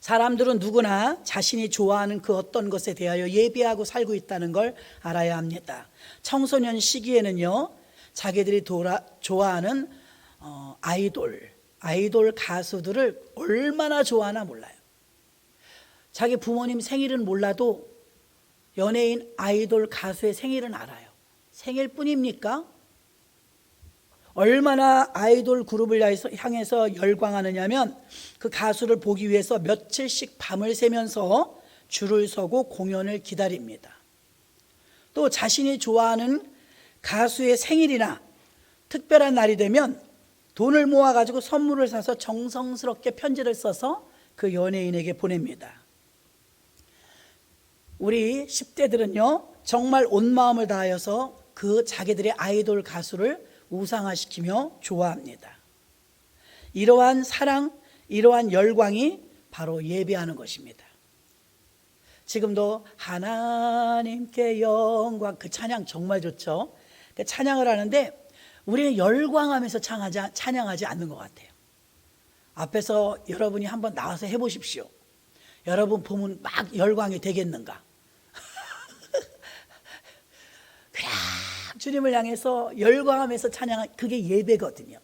사람들은 누구나 자신이 좋아하는 그 어떤 것에 대하여 예배하고 살고 있다는 걸 알아야 합니다. 청소년 시기에는요, 자기들이 좋아하는 아이돌 가수들을 얼마나 좋아하나 몰라요. 자기 부모님 생일은 몰라도 연예인 아이돌 가수의 생일은 알아요. 생일뿐입니까? 얼마나 아이돌 그룹을 향해서 열광하느냐면 그 가수를 보기 위해서 며칠씩 밤을 새면서 줄을 서고 공연을 기다립니다. 또 자신이 좋아하는 가수의 생일이나 특별한 날이 되면 돈을 모아가지고 선물을 사서 정성스럽게 편지를 써서 그 연예인에게 보냅니다. 우리 10대들은요, 정말 온 마음을 다하여서 그 자기들의 아이돌 가수를 우상화시키며 좋아합니다. 이러한 사랑, 이러한 열광이 바로 예배하는 것입니다. 지금도 하나님께 영광, 그 찬양 정말 좋죠. 그 찬양을 하는데 우리는 열광하면서 찬양하지 않는 것 같아요. 앞에서 여러분이 한번 나와서 해보십시오. 여러분 보면 막 열광이 되겠는가? 그냥 주님을 향해서 열광하면서 찬양한, 그게 예배거든요.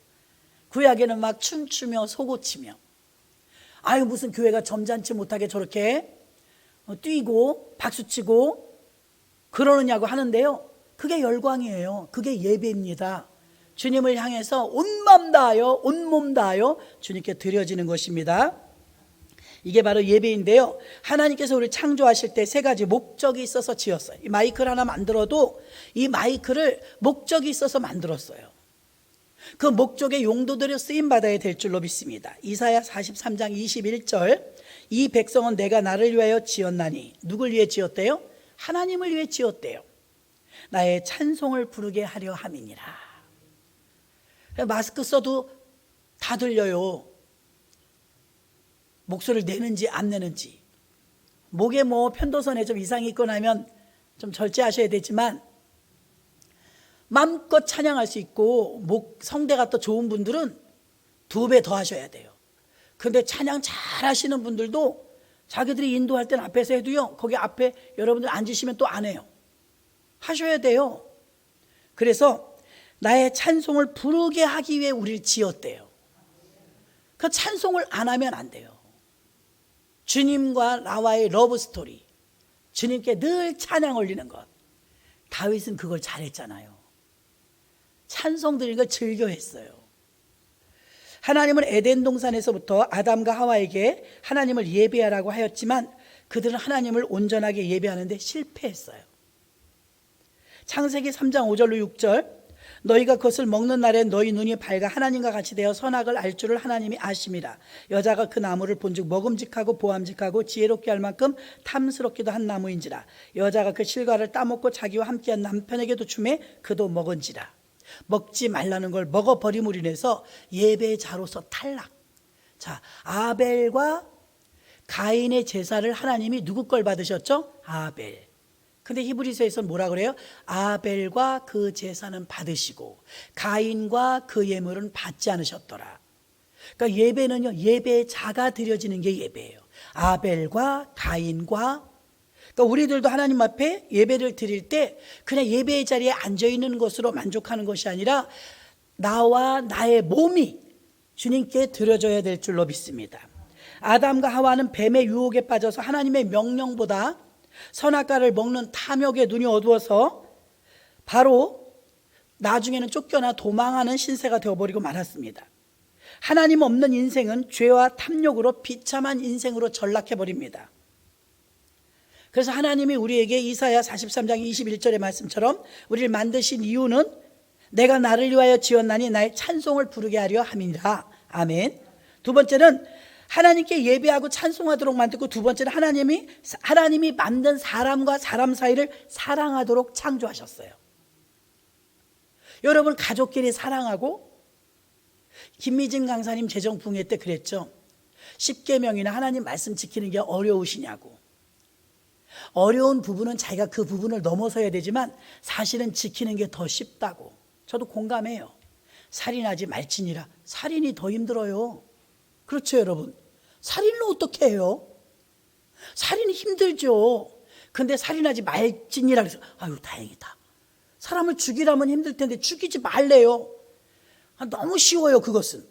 구약에는 막 춤추며 소고치며, 아유 무슨 교회가 점잖지 못하게 저렇게 뛰고 박수치고 그러느냐고 하는데요, 그게 열광이에요. 그게 예배입니다. 주님을 향해서 온 마음 다하여 온몸 다하여 주님께 드려지는 것입니다. 이게 바로 예배인데요, 하나님께서 우리를 창조하실 때 세 가지 목적이 있어서 지었어요. 이 마이크를 하나 만들어도 이 마이크를 목적이 있어서 만들었어요. 그 목적의 용도대로 쓰임받아야 될 줄로 믿습니다. 이사야 43장 21절, 이 백성은 내가 나를 위하여 지었나니, 누굴 위해 지었대요? 하나님을 위해 지었대요. 나의 찬송을 부르게 하려 함이니라. 마스크 써도 다 들려요. 목소리를 내는지 안 내는지. 목에 뭐 편도선에 좀 이상이 있거나 하면 좀 절제하셔야 되지만, 마음껏 찬양할 수 있고 성대가 또 좋은 분들은 2배 더 하셔야 돼요. 그런데 찬양 잘 하시는 분들도 자기들이 인도할 땐 앞에서 해도요, 거기 앞에 여러분들 앉으시면 또 안 해요. 하셔야 돼요. 그래서 나의 찬송을 부르게 하기 위해 우리를 지었대요. 그 찬송을 안 하면 안 돼요. 주님과 나와의 러브 스토리, 주님께 늘 찬양 올리는 것. 다윗은 그걸 잘했잖아요. 찬송 드리는 걸 즐겨했어요. 하나님은 에덴 동산에서부터 아담과 하와에게 하나님을 예배하라고 하였지만 그들은 하나님을 온전하게 예배하는데 실패했어요. 창세기 3장 5절로 6절, 너희가 그것을 먹는 날에 너희 눈이 밝아 하나님과 같이 되어 선악을 알 줄을 하나님이 아심이라. 여자가 그 나무를 본즉 먹음직하고 보암직하고 지혜롭게 할 만큼 탐스럽기도 한 나무인지라. 여자가 그 실과를 따먹고 자기와 함께한 남편에게도 주매 그도 먹은지라. 먹지 말라는 걸 먹어버림으로 인해서 예배자로서 탈락. 자, 아벨과 가인의 제사를 하나님이 누구 걸 받으셨죠? 아벨. 근데 히브리서에서는 뭐라 그래요? 아벨과 그 제사는 받으시고 가인과 그 예물은 받지 않으셨더라. 그러니까 예배는요, 예배자가 드려지는 게 예배예요. 아벨과 가인과, 그러니까 우리들도 하나님 앞에 예배를 드릴 때 그냥 예배의 자리에 앉아있는 것으로 만족하는 것이 아니라 나와 나의 몸이 주님께 드려져야 될 줄로 믿습니다. 아담과 하와는 뱀의 유혹에 빠져서 하나님의 명령보다 선악과를 먹는 탐욕에 눈이 어두워서 바로 나중에는 쫓겨나 도망하는 신세가 되어버리고 말았습니다. 하나님 없는 인생은 죄와 탐욕으로 비참한 인생으로 전락해버립니다. 그래서 하나님이 우리에게 이사야 43장 21절의 말씀처럼 우리를 만드신 이유는 내가 나를 위하여 지었나니 나의 찬송을 부르게 하려 함이니라. 아멘. 두 번째는 하나님께 예배하고 찬송하도록 만들고, 두 번째는 하나님이 만든 사람과 사람 사이를 사랑하도록 창조하셨어요. 여러분 가족끼리 사랑하고, 김미진 강사님 재정붕괴 때 그랬죠. 10계명이나 하나님 말씀 지키는 게 어려우시냐고. 어려운 부분은 자기가 그 부분을 넘어서야 되지만 사실은 지키는 게 더 쉽다고. 저도 공감해요. 살인하지 말지니라. 살인이 더 힘들어요. 그렇죠 여러분. 살인을 어떻게 해요? 살인이 힘들죠. 근데 살인하지 말지니라 그래서 아유 다행이다. 사람을 죽이라면 힘들 텐데 죽이지 말래요. 너무 쉬워요. 그것은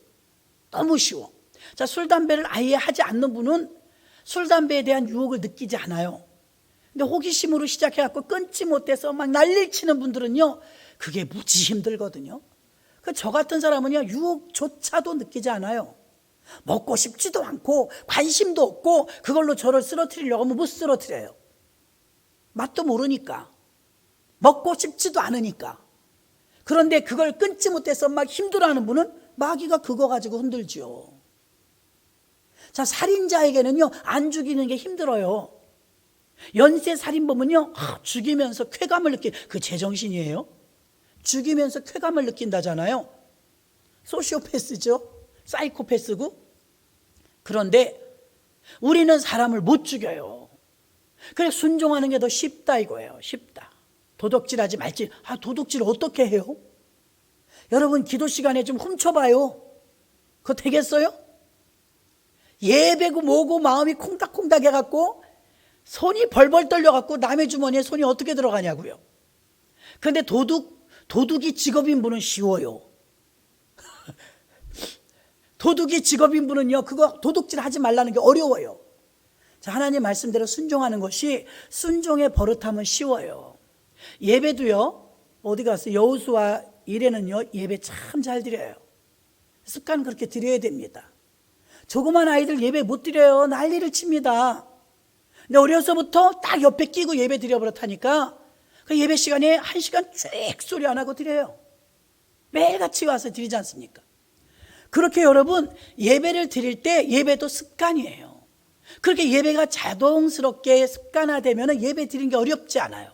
너무 쉬워. 자, 술 담배를 아예 하지 않는 분은 술 담배에 대한 유혹을 느끼지 않아요. 근데 호기심으로 시작해갖고 끊지 못해서 막 난리를 치는 분들은요, 그게 무지 힘들거든요. 저 같은 사람은요, 유혹조차도 느끼지 않아요. 먹고 싶지도 않고 관심도 없고 그걸로 저를 쓰러뜨리려고 하면 못 쓰러뜨려요. 맛도 모르니까, 먹고 싶지도 않으니까. 그런데 그걸 끊지 못해서 막 힘들어하는 분은 마귀가 그거 가지고 흔들지요. 자, 살인자에게는요, 안 죽이는 게 힘들어요. 연쇄 살인범은요, 죽이면서 쾌감을 그 제정신이에요. 죽이면서 쾌감을 느낀다잖아요. 소시오패스죠. 사이코패스고. 그런데 우리는 사람을 못 죽여요. 그래 순종하는 게 더 쉽다 이거예요. 쉽다. 도둑질하지 말지. 도둑질 어떻게 해요? 여러분 기도 시간에 좀 훔쳐봐요. 그거 되겠어요? 예배고 뭐고 마음이 콩닥콩닥 해갖고 손이 벌벌 떨려갖고 남의 주머니에 손이 어떻게 들어가냐고요. 그런데 도둑이 직업인 분은 쉬워요. 도둑이 직업인 분은요, 그거 도둑질 하지 말라는 게 어려워요. 자, 하나님 말씀대로 순종하는 것이 순종의 버릇하면 쉬워요. 예배도요, 어디 가서 여호수아 1에는요, 예배 참 잘 드려요. 습관 그렇게 드려야 됩니다. 조그만 아이들 예배 못 드려요. 난리를 칩니다. 근데 어려서부터 딱 옆에 끼고 예배 드려버렸다니까 그 예배 시간에 1시간 쭉 소리 안 하고 드려요. 매일같이 와서 드리지 않습니까? 그렇게 여러분 예배를 드릴 때 예배도 습관이에요. 그렇게 예배가 자동스럽게 습관화되면 예배 드리는 게 어렵지 않아요.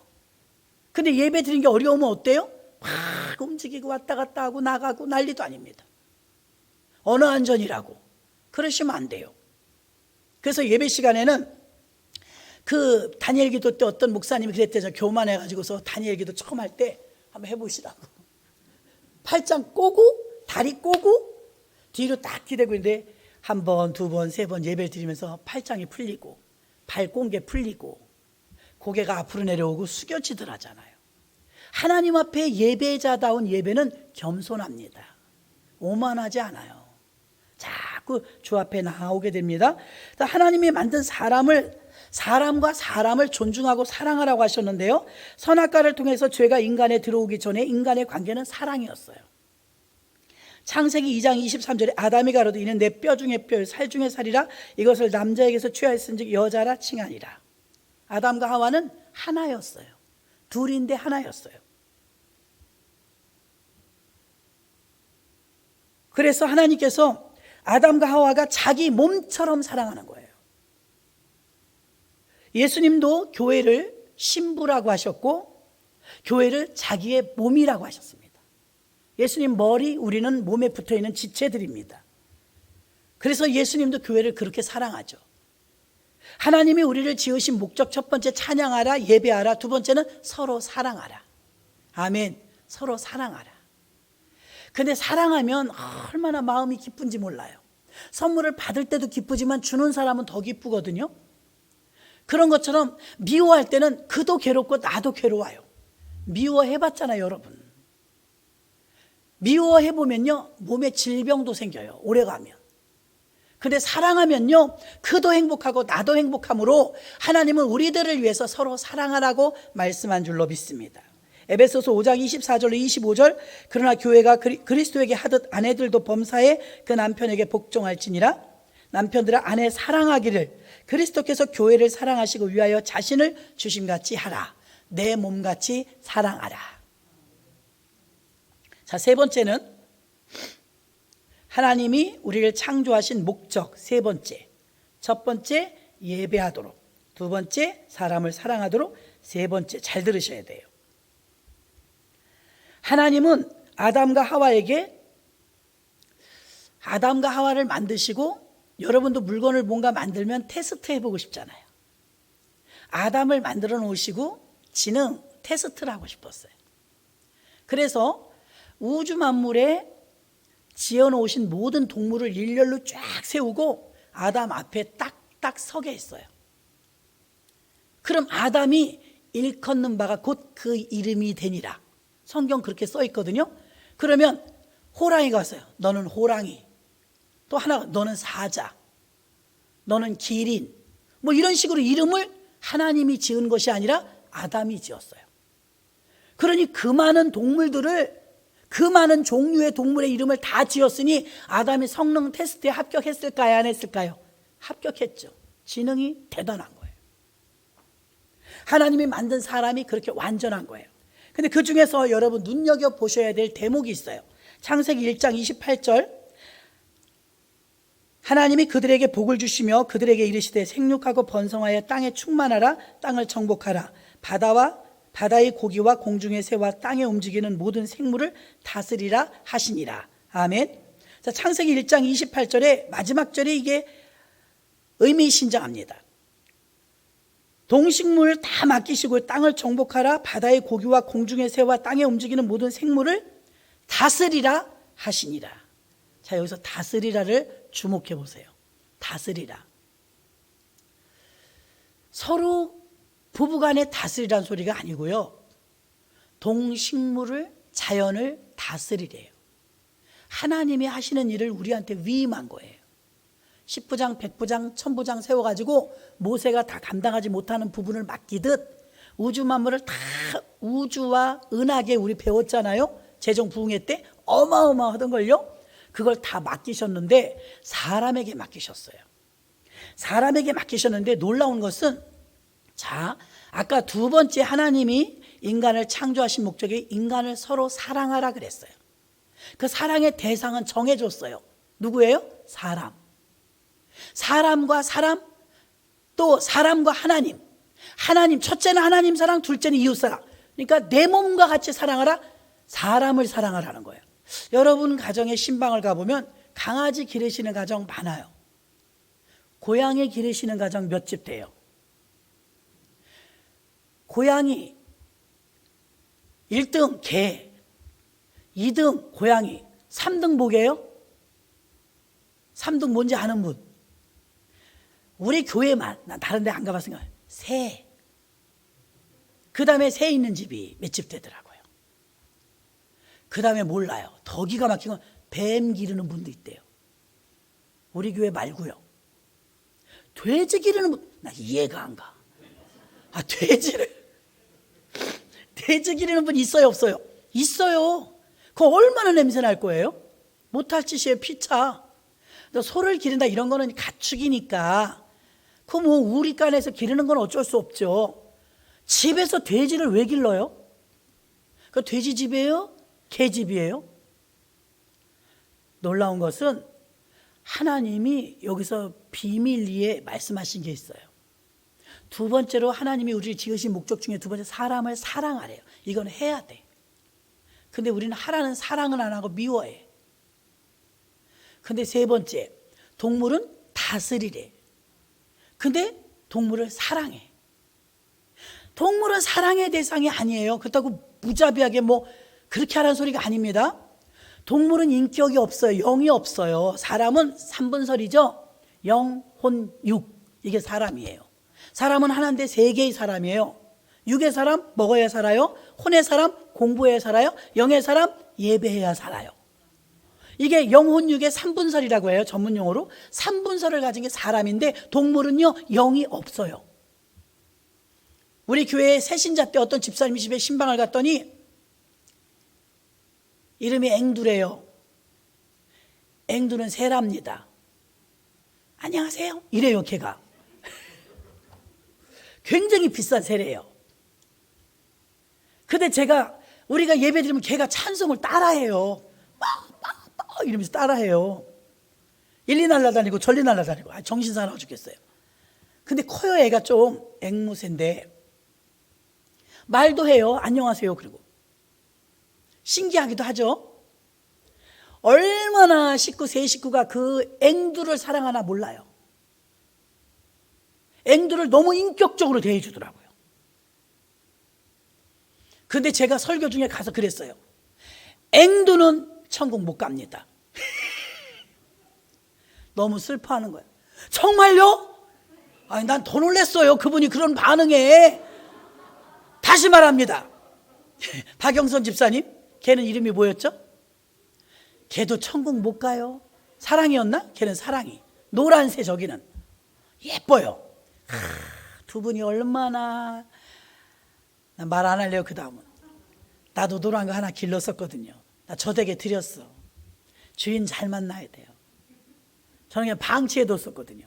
근데 예배 드리는 게 어려우면 어때요? 막 움직이고 왔다 갔다 하고 나가고 난리도 아닙니다. 언어 안전이라고 그러시면 안 돼요. 그래서 예배 시간에는 그 다니엘 기도 때 어떤 목사님이 그랬대요. 교만해가지고서 다니엘 기도 처음 할 때 한번 해보시라고. 팔짱 꼬고 다리 꼬고 뒤로 딱 기대고 있는데 한 번, 두 번, 세 번 예배를 드리면서 팔짱이 풀리고 발 꽁게 풀리고 고개가 앞으로 내려오고 숙여지들 하잖아요. 하나님 앞에 예배자다운 예배는 겸손합니다. 오만하지 않아요. 자꾸 주 앞에 나오게 됩니다. 하나님이 만든 사람과 사람을 존중하고 사랑하라고 하셨는데요, 선악과를 통해서 죄가 인간에 들어오기 전에 인간의 관계는 사랑이었어요. 창세기 2장 23절에 아담이 가로되 이는 내 뼈 중에 뼈 살 중에 살이라 이것을 남자에게서 취하였은즉 여자라 칭하니라. 아담과 하와는 하나였어요. 둘인데 하나였어요. 그래서 하나님께서 아담과 하와가 자기 몸처럼 사랑하는 거예요. 예수님도 교회를 신부라고 하셨고 교회를 자기의 몸이라고 하셨습니다. 예수님 머리, 우리는 몸에 붙어있는 지체들입니다. 그래서 예수님도 교회를 그렇게 사랑하죠. 하나님이 우리를 지으신 목적 첫 번째 찬양하라, 예배하라. 두 번째는 서로 사랑하라. 아멘. 서로 사랑하라. 근데 사랑하면 얼마나 마음이 기쁜지 몰라요. 선물을 받을 때도 기쁘지만 주는 사람은 더 기쁘거든요. 그런 것처럼 미워할 때는 그도 괴롭고 나도 괴로워요. 미워해봤잖아요, 여러분. 미워해보면요, 몸에 질병도 생겨요, 오래가면. 근데 사랑하면요, 그도 행복하고 나도 행복함으로 하나님은 우리들을 위해서 서로 사랑하라고 말씀한 줄로 믿습니다. 에베소서 5장 24절로 25절 그러나 교회가 그리스도에게 하듯 아내들도 범사에 그 남편에게 복종할지니라. 남편들아 아내 사랑하기를 그리스도께서 교회를 사랑하시고 위하여 자신을 주심같이 하라. 내 몸같이 사랑하라. 자, 세 번째는 하나님이 우리를 창조하신 목적. 세 번째, 첫 번째 예배하도록, 두 번째 사람을 사랑하도록, 세 번째 잘 들으셔야 돼요. 하나님은 아담과 하와를 만드시고 여러분도 물건을 뭔가 만들면 테스트 해보고 싶잖아요. 아담을 만들어 놓으시고 지능 테스트를 하고 싶었어요. 그래서 우주 만물에 지어놓으신 모든 동물을 일렬로 쫙 세우고 아담 앞에 딱딱 서게 했어요. 그럼 아담이 일컫는 바가 곧 그 이름이 되니라. 성경 그렇게 써 있거든요. 그러면 호랑이가 왔어요. 너는 호랑이. 또 하나가 너는 사자. 너는 기린. 뭐 이런 식으로 이름을 하나님이 지은 것이 아니라 아담이 지었어요. 그러니 그 많은 동물들을, 그 많은 종류의 동물의 이름을 다 지었으니 아담이 성능 테스트에 합격했을까요? 안 했을까요? 합격했죠. 지능이 대단한 거예요. 하나님이 만든 사람이 그렇게 완전한 거예요. 근데 그 중에서 여러분 눈여겨보셔야 될 대목이 있어요. 창세기 1장 28절, 하나님이 그들에게 복을 주시며 그들에게 이르시되 생육하고 번성하여 땅에 충만하라. 땅을 정복하라. 바다의 고기와 공중의 새와 땅에 움직이는 모든 생물을 다스리라 하시니라. 아멘. 자, 창세기 1장 28절에 마지막 절에 이게 의미심장합니다. 동식물을 다 맡기시고 땅을 정복하라. 바다의 고기와 공중의 새와 땅에 움직이는 모든 생물을 다스리라 하시니라. 자, 여기서 다스리라를 주목해 보세요. 다스리라. 서로 부부간에 다스리라는 소리가 아니고요, 동식물을, 자연을 다스리래요. 하나님이 하시는 일을 우리한테 위임한 거예요. 10부장, 100부장, 1000부장 세워가지고 모세가 다 감당하지 못하는 부분을 맡기듯 우주 만물을 다, 우주와 은하계 우리 배웠잖아요. 재정부흥회 때 어마어마하던걸요. 그걸 다 맡기셨는데 사람에게 맡기셨어요. 사람에게 맡기셨는데 놀라운 것은, 자, 아까 두 번째 하나님이 인간을 창조하신 목적이 인간을 서로 사랑하라 그랬어요. 그 사랑의 대상은 정해줬어요. 누구예요? 사람. 사람과 사람, 또 사람과 하나님. 하나님, 첫째는 하나님 사랑, 둘째는 이웃 사랑. 그러니까 내 몸과 같이 사랑하라, 사람을 사랑하라는 거예요. 여러분 가정에 신방을 가보면 강아지 기르시는 가정 많아요. 고양이 기르시는 가정 몇 집 돼요? 고양이 1등 개, 2등 고양이, 3등 뭐게요? 3등 뭔지 아는 분? 우리 교회만, 난 다른 데 안 가봤으니까 새. 그 다음에 새 있는 집이 몇 집 되더라고요. 그 다음에 몰라요. 더 기가 막힌 건 뱀 기르는 분도 있대요. 우리 교회 말고요. 돼지 기르는 분, 나 이해가 안 가. 아, 돼지 기르는 분 있어요, 없어요? 있어요. 그거 얼마나 냄새 날 거예요? 못할 짓이에요, 피차. 소를 기른다 이런 거는 가축이니까 그 뭐 우리간에서 기르는 건 어쩔 수 없죠. 집에서 돼지를 왜 길러요? 그 돼지 집이에요? 개 집이에요? 놀라운 것은 하나님이 여기서 비밀리에 말씀하신 게 있어요. 두 번째로 하나님이 우리를 지으신 목적 중에 두 번째, 사람을 사랑하래요. 이건 해야 돼. 근데 우리는 하라는 사랑은 안 하고 미워해. 근데 세 번째, 동물은 다스리래. 근데 동물을 사랑해. 동물은 사랑의 대상이 아니에요. 그렇다고 무자비하게 뭐 그렇게 하라는 소리가 아닙니다. 동물은 인격이 없어요. 영이 없어요. 사람은 3분설이죠. 영, 혼, 육. 이게 사람이에요. 사람은 하나인데 3개의 사람이에요. 육의 사람 먹어야 살아요. 혼의 사람 공부해야 살아요. 영의 사람 예배해야 살아요. 이게 영혼육의 3분설이라고 해요. 전문용어로 3분설을 가진 게 사람인데, 동물은요 영이 없어요. 우리 교회 새신자 때 어떤 집사님이 집에 신방을 갔더니 이름이 앵두래요. 앵두는 새랍니다. 안녕하세요 이래요. 걔가 굉장히 비싼 새래요. 근데 우리가 예배 드리면 걔가 찬송을 따라해요. 이러면서 따라해요. 일리 날라다니고 절리 날라다니고. 정신 사나워 죽겠어요. 근데 커요. 애가 좀 앵무새인데 말도 해요. 안녕하세요. 그리고 신기하기도 하죠. 얼마나 새 식구가 그 앵두를 사랑하나 몰라요. 앵두를 너무 인격적으로 대해주더라고요. 근데 제가 설교 중에 가서 그랬어요. 앵두는 천국 못 갑니다. 너무 슬퍼하는 거예요. 정말요? 아니, 난 더 놀랐어요. 그분이 그런 반응에. 다시 말합니다. 박영선 집사님, 걔는 이름이 뭐였죠? 걔도 천국 못 가요. 사랑이었나? 걔는 사랑이. 노란새 저기는 예뻐요. 두 분이 얼마나. 말 안 할래요. 그 다음은 나도 노란 거 하나 길렀었거든요. 나 저에게 드렸어. 주인 잘 만나야 돼요. 저는 그냥 방치해뒀었거든요.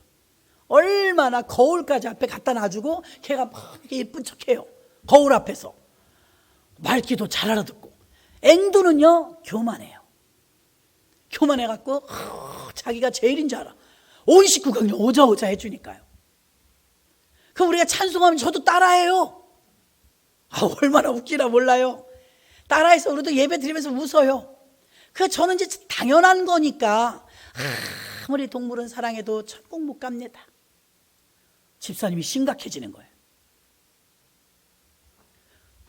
얼마나 거울까지 앞에 갖다 놔주고 걔가 막 이렇게 예쁜 척해요. 거울 앞에서 말귀도 잘 알아듣고. 앵두는요 교만해요. 교만해갖고 자기가 제일인 줄 알아. 온 식구가 그냥 오자오자 해주니까요. 그럼 우리가 찬송하면 저도 따라해요. 얼마나 웃기나 몰라요. 따라해서 우리도 예배 드리면서 웃어요. 저는 이제 당연한 거니까. 아무리 동물은 사랑해도 천국 못 갑니다. 집사님이 심각해지는 거예요.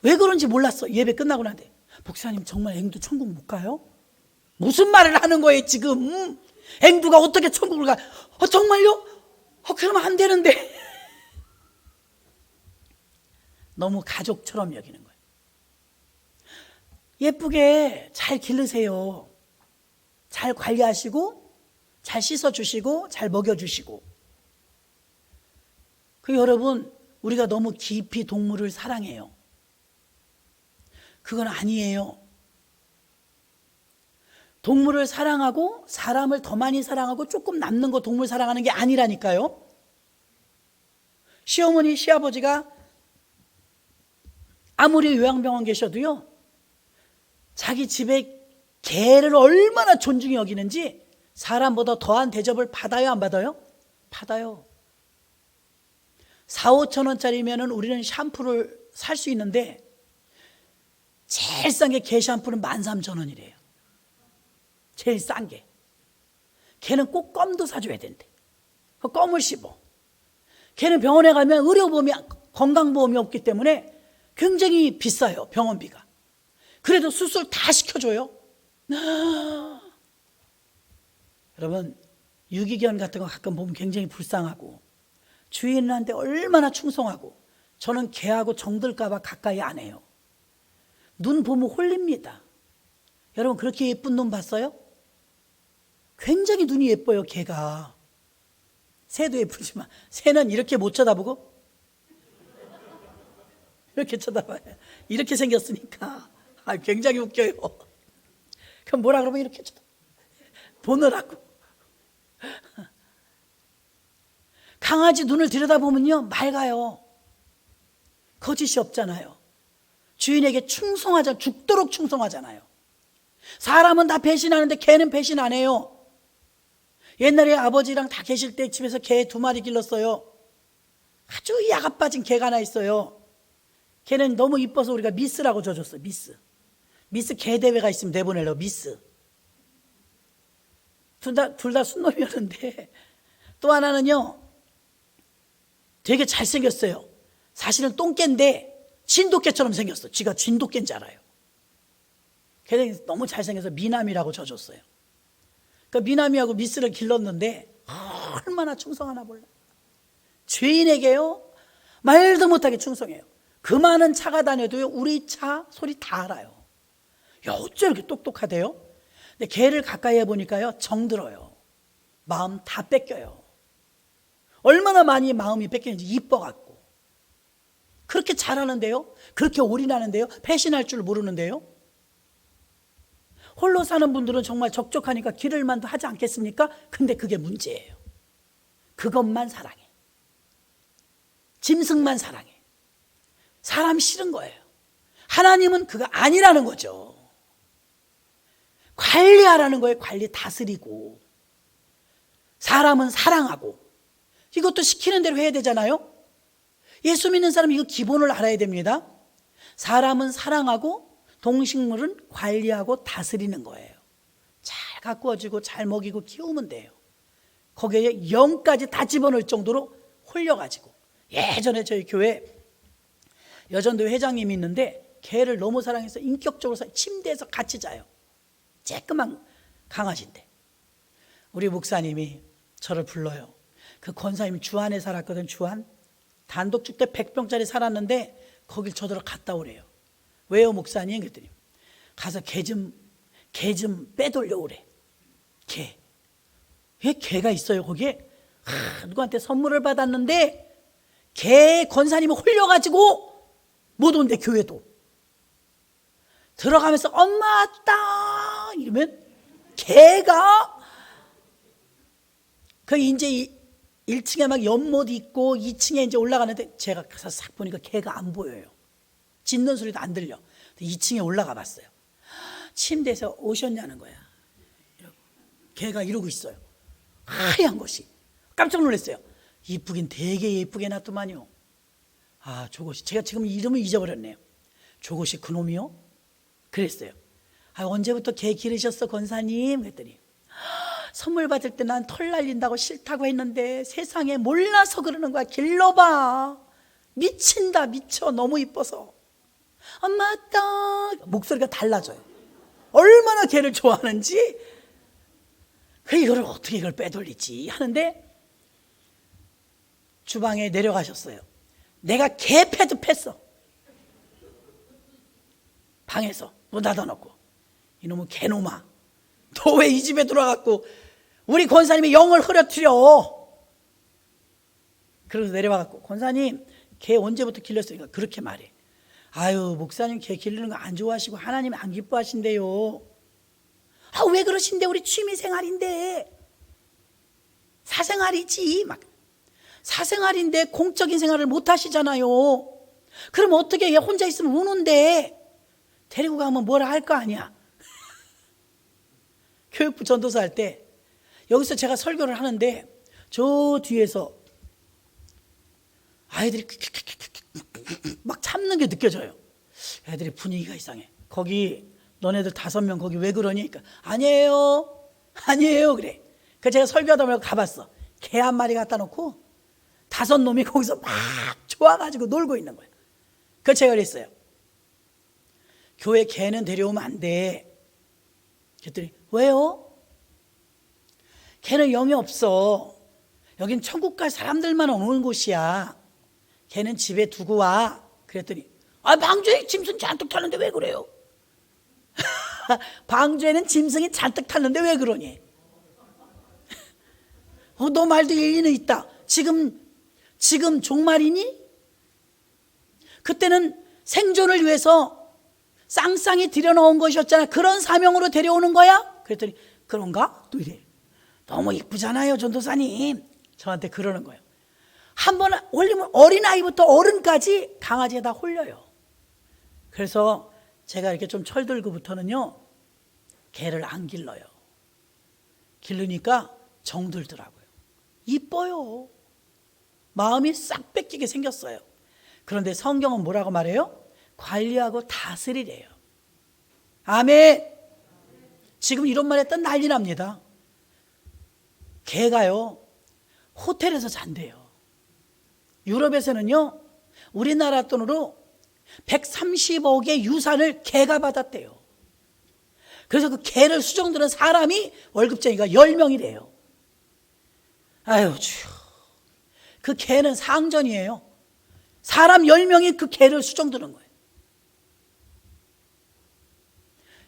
왜 그런지 몰랐어. 예배 끝나고 나는데, 목사님 정말 앵두 천국 못 가요? 무슨 말을 하는 거예요 지금? 앵두가 어떻게 천국을 가? 정말요? 그러면 안 되는데. 너무 가족처럼 여기는 거예요. 예쁘게 잘 기르세요. 잘 관리하시고 잘 씻어주시고 잘 먹여주시고. 여러분, 우리가 너무 깊이 동물을 사랑해요. 그건 아니에요. 동물을 사랑하고 사람을 더 많이 사랑하고 조금 남는 거 동물 사랑하는 게 아니라니까요. 시어머니 시아버지가 아무리 요양병원 계셔도요, 자기 집에 개를 얼마나 존중히 여기는지 사람보다 더한 대접을 받아요, 안 받아요? 받아요. 4, 5천 원짜리면 우리는 샴푸를 살 수 있는데 제일 싼 게 개 샴푸는 13,000원이래요. 제일 싼 게. 걔는 꼭 껌도 사줘야 된대. 그 껌을 씹어. 걔는 병원에 가면 의료보험이, 건강보험이 없기 때문에 굉장히 비싸요, 병원비가. 그래도 수술 다 시켜줘요. 여러분, 유기견 같은 거 가끔 보면 굉장히 불쌍하고 주인한테 얼마나 충성하고. 저는 개하고 정들까 봐 가까이 안 해요. 눈 보면 홀립니다. 여러분, 그렇게 예쁜 눈 봤어요? 굉장히 눈이 예뻐요, 개가. 새도 예쁘지만 새는 이렇게 못 쳐다보고 이렇게 쳐다봐요. 이렇게 생겼으니까. 굉장히 웃겨요. 그럼 뭐라 그러면 이렇게 쳐다봐. 보느라고. 강아지 눈을 들여다보면요, 맑아요. 거짓이 없잖아요. 주인에게 충성하잖아요. 죽도록 충성하잖아요. 사람은 다 배신하는데 개는 배신 안 해요. 옛날에 아버지랑 다 계실 때 집에서 개 2마리 길렀어요. 아주 야가 빠진 개가 하나 있어요. 걔는 너무 이뻐서 우리가 미스라고 줘줬어요. 미스 개 대회가 있으면 내보내려고. 미스. 둘 다 순놈이었는데, 또 하나는요 되게 잘생겼어요. 사실은 똥개인데 진돗개처럼 생겼어. 지가 진돗개인 줄 알아요. 걔는 너무 잘생겨서 미남이라고 줘줬어요. 그러니까 미남이하고 미스를 길렀는데 얼마나 충성하나 몰라. 죄인에게요 말도 못하게 충성해요. 그 많은 차가 다녀도요 우리 차 소리 다 알아요. 야, 어째 이렇게 똑똑하대요? 근데 걔를 가까이 해보니까요 정들어요. 마음 다 뺏겨요. 얼마나 많이 마음이 뺏기는지. 이뻐갖고. 그렇게 잘하는데요, 그렇게 올인하는데요, 배신할 줄 모르는데요. 홀로 사는 분들은 정말 적적하니까 기를만도 하지 않겠습니까? 근데 그게 문제예요. 그것만 사랑해. 짐승만 사랑해. 사람 싫은 거예요. 하나님은 그거 아니라는 거죠. 관리하라는 거예요. 관리, 다스리고. 사람은 사랑하고. 이것도 시키는 대로 해야 되잖아요. 예수 믿는 사람은 이거 기본을 알아야 됩니다. 사람은 사랑하고 동식물은 관리하고 다스리는 거예요. 잘 가꾸어지고 잘 먹이고 키우면 돼요. 거기에 영까지 다 집어넣을 정도로 홀려가지고. 예전에 저희 교회 여전도 회장님이 있는데 개를 너무 사랑해서 인격적으로 침대에서 같이 자요. 쬐끄만 강아지인데 우리 목사님이 저를 불러요. 그 권사님이 주안에 살았거든. 주안 단독주택 100평짜리 살았는데 거길 저더러 갔다 오래요. 왜요 목사님? 그랬더니 가서 개 좀 빼돌려 오래. 왜 개가 있어요 거기에? 누구한테 선물을 받았는데 개 권사님이 홀려가지고 못 온대. 교회도 들어가면서 엄마 왔다 이러면 개가 그 이제 1층에 막 연못 있고 2층에 이제 올라가는데 제가 가서 싹 보니까 개가 안 보여요. 짖는 소리도 안 들려. 2층에 올라가 봤어요. 침대에서 오셨냐는 거야. 개가 이러고 있어요. 하얀 것이. 깜짝 놀랐어요. 이쁘긴 되게 예쁘게 놨더만요. 저것이, 제가 지금 이름을 잊어버렸네요. 저것이 그놈이요? 그랬어요. 언제부터 개 기르셨어 권사님? 그랬더니 선물 받을 때 난 털 날린다고 싫다고 했는데 세상에 몰라서 그러는 거야. 길러봐. 미친다 미쳐. 너무 이뻐서. 엄마 왔다. 목소리가 달라져요. 얼마나 개를 좋아하는지. 이거를 어떻게 이걸 빼돌리지 하는데 주방에 내려가셨어요. 내가 개 패도 팼어. 방에서 문 닫아놓고 이놈의 개놈아 너 왜 이 집에 들어와갖고 우리 권사님의 영을 흐려뜨려. 그래서 내려와갖고 권사님 개 언제부터 길렀으니까 그렇게 말해. 목사님 개 기르는 거 안 좋아하시고 하나님 안 기뻐하신대요. 왜 그러신데? 우리 취미생활인데. 사생활이지. 막 사생활인데 공적인 생활을 못 하시잖아요. 그럼 어떻게 혼자 있으면 우는데 데리고 가면 뭐라 할 거 아니야. 교육부 전도사 할 때 여기서 제가 설교를 하는데 저 뒤에서 아이들이 막 참는 게 느껴져요. 애들이 분위기가 이상해. 거기 너네들 5명 거기 왜 그러니? 그러니까 아니에요 그래. 그래서 제가 설교하다 보면 가봤어. 개 한 마리 갖다 놓고 5놈이 거기서 막 좋아가지고 놀고 있는 거예요. 그래서 제가 그랬어요. 교회 개는 데려오면 안 돼. 그랬더니 왜요? 개는 영이 없어. 여긴 천국 갈 사람들만 오는 곳이야. 개는 집에 두고 와. 그랬더니 방주에 짐승 잔뜩 타는데 왜 그래요? 방주에는 짐승이 잔뜩 탔는데 왜 그러니? 너 말도 일리는 있다. 지금 종말이니? 그때는 생존을 위해서 쌍쌍이 들여놓은 것이었잖아. 그런 사명으로 데려오는 거야? 그랬더니 그런가? 또 이래. 너무 이쁘잖아요 전도사님. 저한테 그러는 거예요. 한번 올리면 어린아이부터 어른까지 강아지에 다 홀려요. 그래서 제가 이렇게 좀 철들고부터는요 개를 안 길러요. 기르니까 정들더라고요. 이뻐요. 마음이 싹 뺏기게 생겼어요. 그런데 성경은 뭐라고 말해요? 관리하고 다스리래요. 아멘. 지금 이런 말 했던 난리 납니다. 개가요 호텔에서 잔대요. 유럽에서는요 우리나라 돈으로 130억의 유산을 개가 받았대요. 그래서 그 개를 수정드는 사람이 월급쟁이가 10명이래요. 주여. 그 개는 상전이에요. 사람 10명이 그 개를 수정드는 거예요.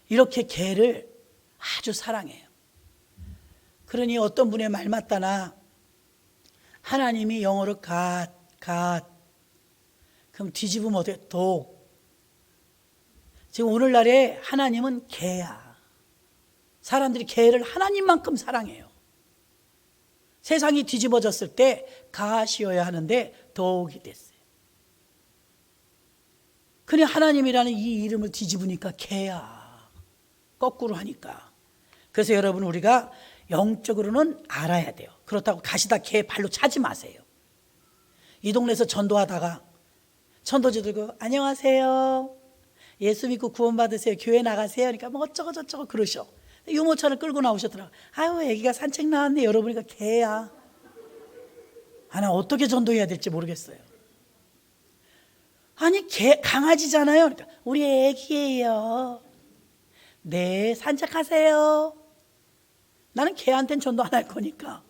이렇게 개를 아주 사랑해요. 그러니 어떤 분의 말 맞다나 하나님이 영어로 God 그럼 뒤집으면 어때요? dog. 지금 오늘날에 하나님은 개야. 사람들이 개를 하나님만큼 사랑해요. 세상이 뒤집어졌을 때 God이어야 하는데 dog이 됐어요. 그냥 하나님이라는 이 이름을 뒤집으니까 개야. 거꾸로 하니까. 그래서 여러분 우리가 영적으로는 알아야 돼요. 그렇다고 가시다 개 발로 차지 마세요. 이 동네에서 전도하다가 전도지 들고 안녕하세요. 예수 믿고 구원받으세요. 교회 나가세요. 그러니까 뭐 어쩌고 저쩌고 그러셔. 유모차를 끌고 나오셨더라고요. 애기가 산책 나왔네. 여러분이니까 개야. 나 어떻게 전도해야 될지 모르겠어요. 아니 강아지잖아요. 그러니까 우리 애기예요. 네, 산책하세요. 나는 개한테는 전도 안 할 거니까.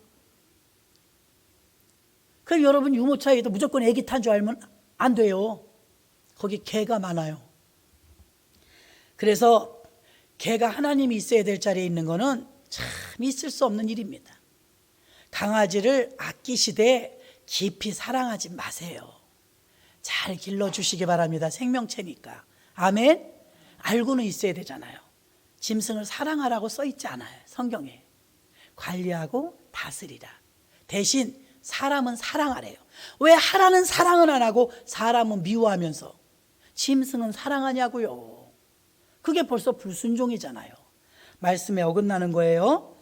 그럼 여러분 유모차에도 무조건 애기 탄 줄 알면 안 돼요. 거기 개가 많아요. 그래서 개가 하나님이 있어야 될 자리에 있는 거는 참 있을 수 없는 일입니다. 강아지를 아끼시되 깊이 사랑하지 마세요. 잘 길러주시기 바랍니다. 생명체니까. 아멘. 알고는 있어야 되잖아요. 짐승을 사랑하라고 써있지 않아요. 성경에. 관리하고 다스리라. 대신 사람은 사랑하래요. 왜 하라는 사랑은 안 하고 사람은 미워하면서 짐승은 사랑하냐고요. 그게 벌써 불순종이잖아요. 말씀에 어긋나는 거예요.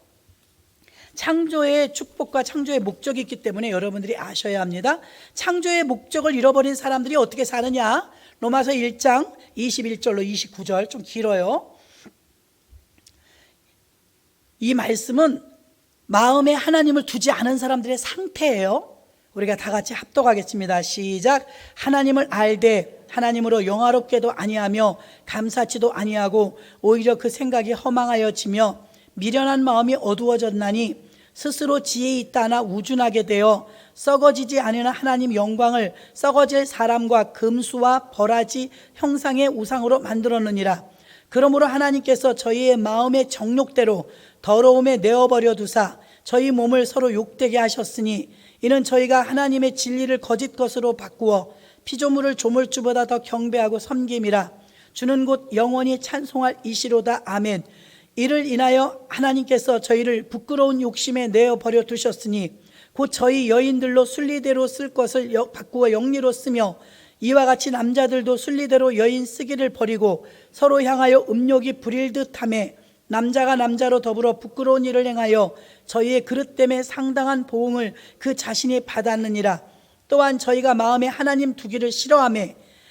창조의 축복과 창조의 목적이 있기 때문에 여러분들이 아셔야 합니다. 창조의 목적을 잃어버린 사람들이 어떻게 사느냐? 로마서 1장 21절로 29절, 좀 길어요. 이 말씀은 마음에 하나님을 두지 않은 사람들의 상태예요. 우리가 다 같이 합독하겠습니다. 시작. 하나님을 알되 하나님으로 영화롭게도 아니하며 감사치도 아니하고 오히려 그 생각이 허망하여지며 미련한 마음이 어두워졌나니 스스로 지혜 있다 하나 우준하게 되어 썩어지지 않으나 하나님 영광을 썩어질 사람과 금수와 벌하지 형상의 우상으로 만들었느니라. 그러므로 하나님께서 저희의 마음의 정욕대로 더러움에 내어버려 두사 저희 몸을 서로 욕되게 하셨으니 이는 저희가 하나님의 진리를 거짓 것으로 바꾸어 피조물을 조물주보다 더 경배하고 섬김이라. 주는 곧 영원히 찬송할 이시로다. 아멘. 이를 인하여 하나님께서 저희를 부끄러운 욕심에 내어버려 두셨으니 곧 저희 여인들로 순리대로 쓸 것을 바꾸어 영리로 쓰며 이와 같이 남자들도 순리대로 여인 쓰기를 버리고 서로 향하여 음욕이 부릴 듯하며 남자가 남자로 더불어 부끄러운 일을 행하여 저희의 그릇됨에 상당한 보응을 그 자신이 받았느니라. 또한 저희가 마음에 하나님 두기를 싫어하며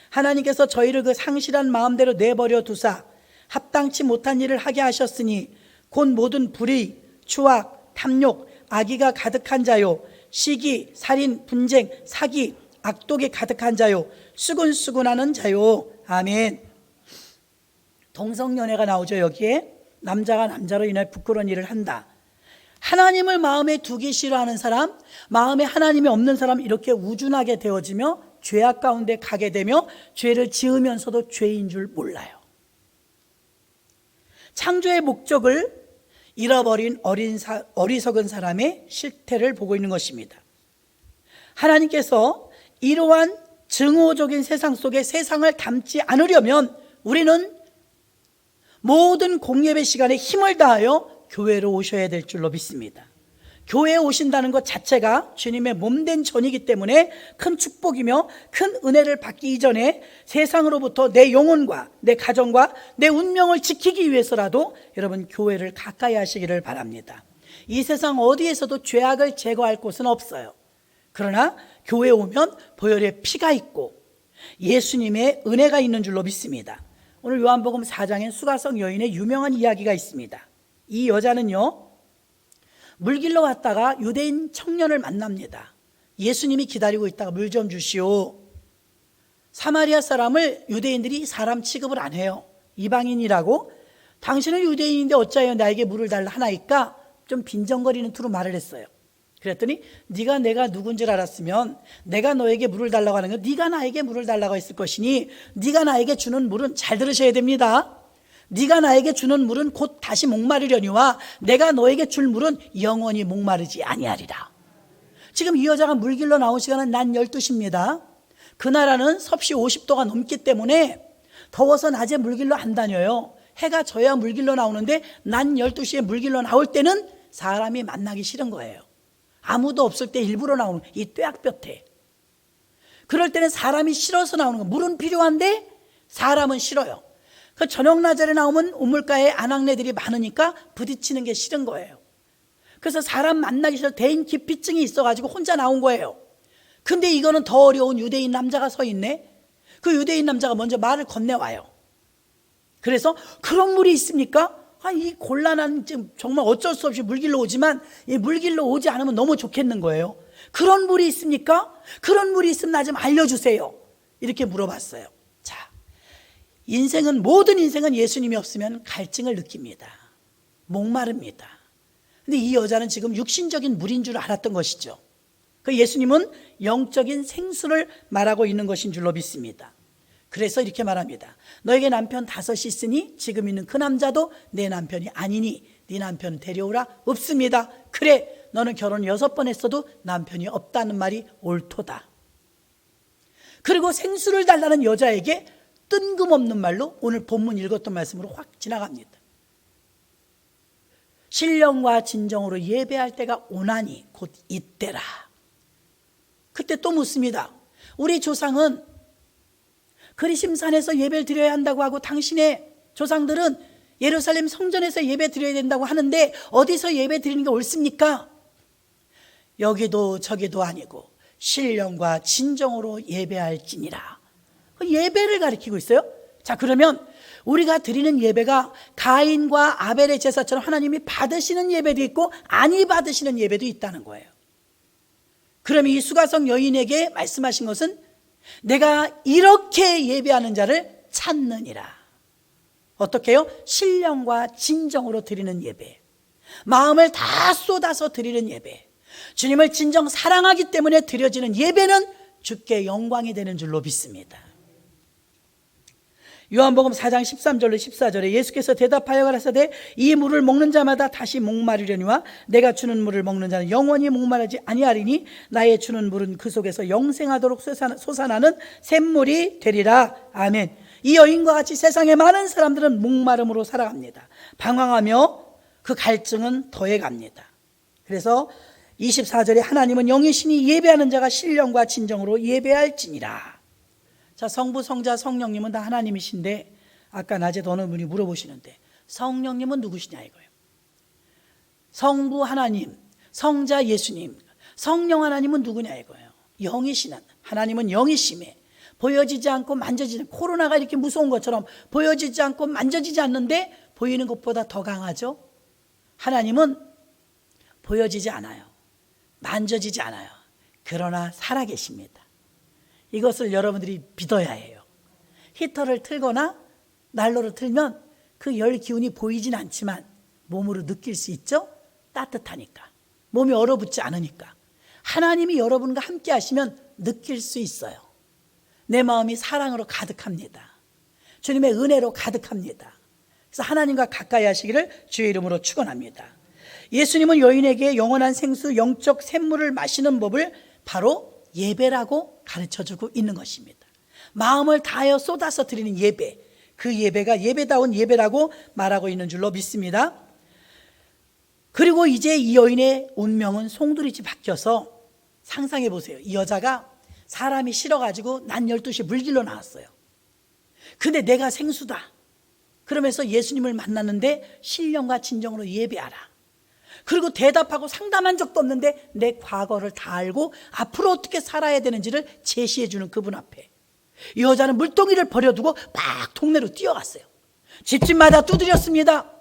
하나님께서 저희를 그 상실한 마음대로 내버려 두사 합당치 못한 일을 하게 하셨으니 곧 모든 불의, 추악, 탐욕, 악의가 가득한 자요 시기, 살인, 분쟁, 사기, 악독이 가득한 자요 수군수군하는 자요. 아멘. 동성연애가 나오죠. 여기에 남자가 남자로 인해 부끄러운 일을 한다. 하나님을 마음에 두기 싫어하는 사람, 마음에 하나님이 없는 사람, 이렇게 우준하게 되어지며 죄악 가운데 가게 되며 죄를 지으면서도 죄인 줄 몰라요. 창조의 목적을 잃어버린 어리석은 사람의 실태를 보고 있는 것입니다. 하나님께서 이러한 증오적인 세상 속에 세상을 담지 않으려면 우리는 모든 공예배 시간에 힘을 다하여 교회로 오셔야 될 줄로 믿습니다. 교회에 오신다는 것 자체가 주님의 몸된 전이기 때문에 큰 축복이며 큰 은혜를 받기 이전에 세상으로부터 내 영혼과 내 가정과 내 운명을 지키기 위해서라도 여러분 교회를 가까이 하시기를 바랍니다. 이 세상 어디에서도 죄악을 제거할 곳은 없어요. 그러나 교회에 오면 보혈의 피가 있고 예수님의 은혜가 있는 줄로 믿습니다. 오늘 요한복음 4장엔 수가성 여인의 유명한 이야기가 있습니다. 이 여자는요, 물길로 갔다가 유대인 청년을 만납니다. 예수님이 기다리고 있다가 물 좀 주시오. 사마리아 사람을 유대인들이 사람 취급을 안 해요. 이방인이라고. 당신은 유대인인데 어찌하여 나에게 물을 달라 하나이까? 좀 빈정거리는 투로 말을 했어요. 그랬더니 네가 내가 누군 줄 알았으면 내가 너에게 물을 달라고 하는 건 네가 나에게 물을 달라고 했을 것이니 네가 나에게 주는 물은, 잘 들으셔야 됩니다, 네가 나에게 주는 물은 곧 다시 목마르려니와 내가 너에게 줄 물은 영원히 목마르지 아니하리라. 지금 이 여자가 물길로 나온 시간은 낮 12시입니다. 그 나라는 섭씨 50도가 넘기 때문에 더워서 낮에 물길로 안 다녀요. 해가 져야 물길로 나오는데 낮 12시에 물길로 나올 때는 사람이 만나기 싫은 거예요. 아무도 없을 때 일부러 나오는 이 뙤약볕에. 그럴 때는 사람이 싫어서 나오는 거예요. 물은 필요한데 사람은 싫어요. 그 저녁 낮에 나오면 우물가에 아낙네들이 많으니까 부딪히는 게 싫은 거예요. 그래서 사람 만나기 싫어 대인 기피증이 있어가지고 혼자 나온 거예요. 근데 이거는 더 어려운 유대인 남자가 서 있네. 그 유대인 남자가 먼저 말을 건네와요. 그래서 그런 물이 있습니까? 이 곤란한, 지금 정말 어쩔 수 없이 물길로 오지만 이 물길로 오지 않으면 너무 좋겠는 거예요. 그런 물이 있습니까? 그런 물이 있으면 나 좀 알려주세요. 이렇게 물어봤어요. 자, 모든 인생은 예수님이 없으면 갈증을 느낍니다. 목마릅니다. 근데 이 여자는 지금 육신적인 물인 줄 알았던 것이죠. 그 예수님은 영적인 생수를 말하고 있는 것인 줄로 믿습니다. 그래서 이렇게 말합니다. 너에게 남편 5이 있으니 지금 있는 그 남자도 내 남편이 아니니 네 남편은 데려오라. 없습니다. 그래, 너는 결혼 6번 했어도 남편이 없다는 말이 옳도다. 그리고 생수를 달라는 여자에게 뜬금없는 말로 오늘 본문 읽었던 말씀으로 확 지나갑니다. 신령과 진정으로 예배할 때가 오나니 곧 이때라. 그때 또 묻습니다. 우리 조상은 그리심산에서 예배를 드려야 한다고 하고 당신의 조상들은 예루살렘 성전에서 예배 드려야 된다고 하는데 어디서 예배 드리는 게 옳습니까? 여기도 저기도 아니고 신령과 진정으로 예배할지니라. 예배를 가리키고 있어요. 자, 그러면 우리가 드리는 예배가 가인과 아벨의 제사처럼 하나님이 받으시는 예배도 있고 아니 받으시는 예배도 있다는 거예요. 그럼 이 수가성 여인에게 말씀하신 것은 내가 이렇게 예배하는 자를 찾느니라. 어떻게 해요? 신령과 진정으로 드리는 예배, 마음을 다 쏟아서 드리는 예배, 주님을 진정 사랑하기 때문에 드려지는 예배는 주께 영광이 되는 줄로 믿습니다. 요한복음 4장 13절로 14절에 예수께서 대답하여 가라사대 이 물을 먹는 자마다 다시 목마르려니와 내가 주는 물을 먹는 자는 영원히 목마르지 아니하리니 나의 주는 물은 그 속에서 영생하도록 솟아나는 샘물이 되리라. 아멘. 이 여인과 같이 세상의 많은 사람들은 목마름으로 살아갑니다. 방황하며 그 갈증은 더해갑니다. 그래서 24절에 하나님은 영이시니 예배하는 자가 신령과 진정으로 예배할지니라. 자, 성부, 성자, 성령님은 다 하나님이신데 아까 낮에도 어느 분이 물어보시는데 성령님은 누구시냐 이거예요. 성부 하나님, 성자 예수님, 성령 하나님은 누구냐 이거예요. 영이시는 하나님은 영이심에 보여지지 않고 만져지지 않고, 코로나가 이렇게 무서운 것처럼 보여지지 않고 만져지지 않는데 보이는 것보다 더 강하죠. 하나님은 보여지지 않아요. 만져지지 않아요. 그러나 살아계십니다. 이것을 여러분들이 믿어야 해요. 히터를 틀거나 난로를 틀면 그 열 기운이 보이진 않지만 몸으로 느낄 수 있죠? 따뜻하니까. 몸이 얼어붙지 않으니까. 하나님이 여러분과 함께 하시면 느낄 수 있어요. 내 마음이 사랑으로 가득합니다. 주님의 은혜로 가득합니다. 그래서 하나님과 가까이 하시기를 주의 이름으로 축원합니다. 예수님은 여인에게 영원한 생수 영적 샘물을 마시는 법을 바로 예배라고 가르쳐주고 있는 것입니다. 마음을 다하여 쏟아서 드리는 예배, 그 예배가 예배다운 예배라고 말하고 있는 줄로 믿습니다. 그리고 이제 이 여인의 운명은 송두리째 바뀌어서 상상해 보세요. 이 여자가 사람이 싫어가지고 난 12시에 물길로 나왔어요. 근데 내가 생수다. 그러면서 예수님을 만났는데 신령과 진정으로 예배하라. 그리고 대답하고 상담한 적도 없는데 내 과거를 다 알고 앞으로 어떻게 살아야 되는지를 제시해 주는 그분 앞에 이 여자는 물동이를 버려두고 막 동네로 뛰어갔어요. 집집마다 두드렸습니다.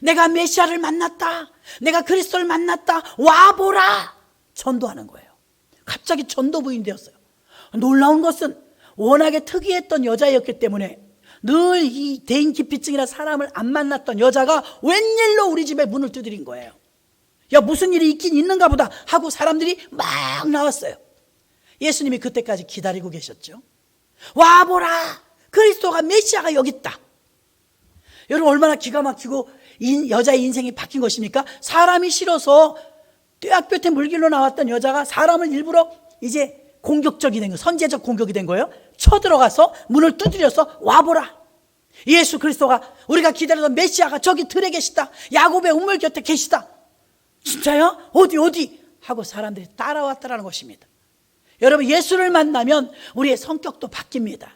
내가 메시아를 만났다. 내가 그리스도를 만났다. 와보라. 전도하는 거예요. 갑자기 전도 부인 되었어요. 놀라운 것은 워낙에 특이했던 여자였기 때문에 늘 이 대인기피증이나 사람을 안 만났던 여자가 웬일로 우리 집에 문을 두드린 거예요. 야, 무슨 일이 있긴 있는가 보다 하고 사람들이 막 나왔어요. 예수님이 그때까지 기다리고 계셨죠. 와보라. 그리스도가 메시아가 여기 있다. 여러분 얼마나 기가 막히고 여자의 인생이 바뀐 것입니까? 사람이 싫어서 떼약볕에 물길로 나왔던 여자가 사람을 일부러 이제 공격적이 된 거예요. 선제적 공격이 된 거예요. 쳐들어가서 문을 두드려서 와보라. 예수 그리스도가 우리가 기다리던 메시아가 저기 들에 계시다. 야곱의 우물 곁에 계시다. 진짜요? 어디? 하고 사람들이 따라왔다라는 것입니다. 여러분 예수를 만나면 우리의 성격도 바뀝니다.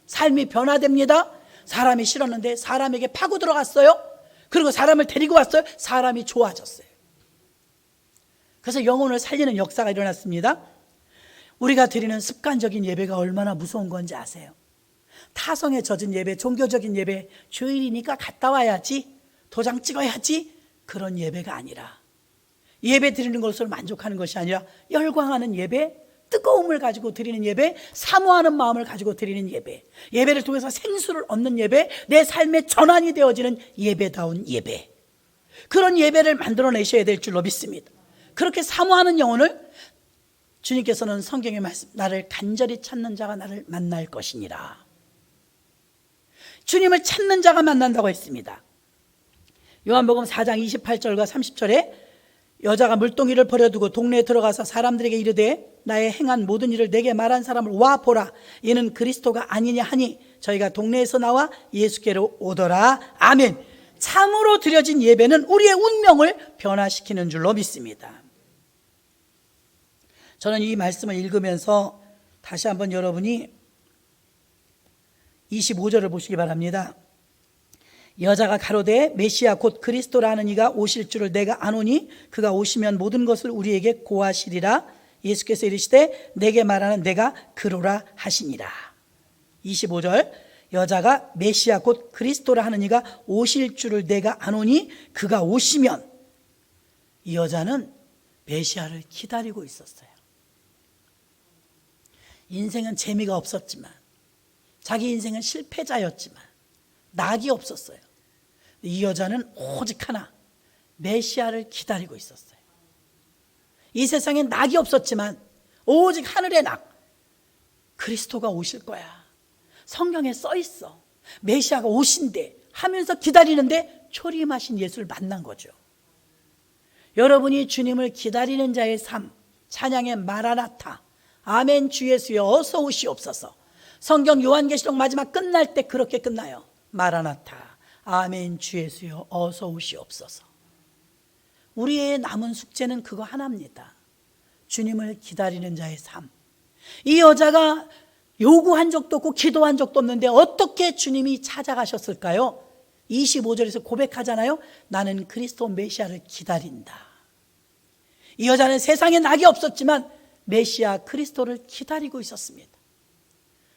삶이 변화됩니다. 사람이 싫었는데 사람에게 파고 들어갔어요. 그리고 사람을 데리고 왔어요. 사람이 좋아졌어요. 그래서 영혼을 살리는 역사가 일어났습니다. 우리가 드리는 습관적인 예배가 얼마나 무서운 건지 아세요? 타성에 젖은 예배, 종교적인 예배, 주일이니까 갔다 와야지, 도장 찍어야지, 그런 예배가 아니라 예배 드리는 것으로 만족하는 것이 아니라 열광하는 예배, 뜨거움을 가지고 드리는 예배, 사모하는 마음을 가지고 드리는 예배, 예배를 통해서 생수를 얻는 예배, 내 삶의 전환이 되어지는 예배다운 예배, 그런 예배를 만들어내셔야 될 줄로 믿습니다. 그렇게 사모하는 영혼을 주님께서는 성경에 말씀, 나를 간절히 찾는 자가 나를 만날 것이니라. 주님을 찾는 자가 만난다고 했습니다. 요한복음 4장 28절과 30절에 여자가 물동이를 버려두고 동네에 들어가서 사람들에게 이르되 나의 행한 모든 일을 내게 말한 사람을 와 보라. 이는 그리스도가 아니냐 하니 저희가 동네에서 나와 예수께로 오더라. 아멘. 참으로 드려진 예배는 우리의 운명을 변화시키는 줄로 믿습니다. 저는 이 말씀을 읽으면서 다시 한번 여러분이 25절을 보시기 바랍니다. 여자가 가로되 메시아 곧 그리스도라는 이가 오실 줄을 내가 아노니 그가 오시면 모든 것을 우리에게 고하시리라. 예수께서 이르시되 내게 말하는 내가 그로라 하시니라. 25절 여자가 메시아 곧 그리스도라 하는 이가 오실 줄을 내가 아노니 그가 오시면, 이 여자는 메시아를 기다리고 있었어요. 인생은 재미가 없었지만, 자기 인생은 실패자였지만 낙이 없었어요. 이 여자는 오직 하나, 메시아를 기다리고 있었어요. 이 세상에 낙이 없었지만 오직 하늘의 낙, 그리스도가 오실 거야. 성경에 써 있어. 메시아가 오신대 하면서 기다리는데 초림하신 예수를 만난 거죠. 여러분이 주님을 기다리는 자의 삶, 찬양의 마라나타, 아멘 주 예수여 어서 오시옵소서. 성경 요한계시록 마지막 끝날 때 그렇게 끝나요. 마라나타, 아멘 주 예수여 어서 오시옵소서. 우리의 남은 숙제는 그거 하나입니다. 주님을 기다리는 자의 삶. 이 여자가 요구한 적도 없고 기도한 적도 없는데 어떻게 주님이 찾아가셨을까요? 25절에서 고백하잖아요. 나는 그리스도 메시아를 기다린다. 이 여자는 세상에 낙이 없었지만 메시아 그리스도를 기다리고 있었습니다.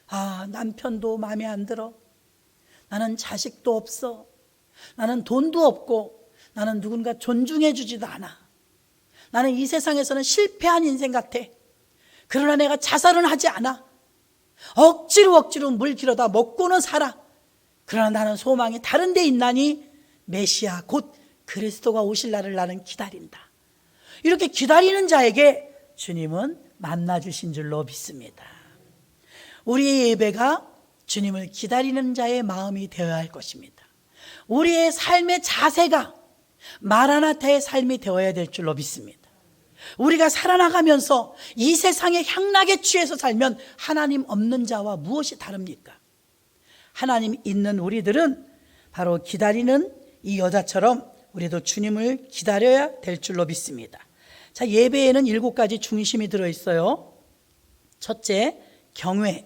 아, 남편도 마음에 안 들어. 나는 자식도 없어. 나는 돈도 없고 나는 누군가 존중해 주지도 않아. 나는 이 세상에서는 실패한 인생 같아. 그러나 내가 자살은 하지 않아. 억지로 물 길어다 먹고는 살아. 그러나 나는 소망이 다른 데 있나니 메시아 곧 그리스도가 오실 날을 나는 기다린다. 이렇게 기다리는 자에게 주님은 만나주신 줄로 믿습니다. 우리의 예배가 주님을 기다리는 자의 마음이 되어야 할 것입니다. 우리의 삶의 자세가 마라나타의 삶이 되어야 될 줄로 믿습니다. 우리가 살아나가면서 이 세상의 향락에 취해서 살면 하나님 없는 자와 무엇이 다릅니까? 하나님 있는 우리들은 바로 기다리는 이 여자처럼 우리도 주님을 기다려야 될 줄로 믿습니다. 자, 예배에는 7가지 중심이 들어있어요. 첫째, 경외.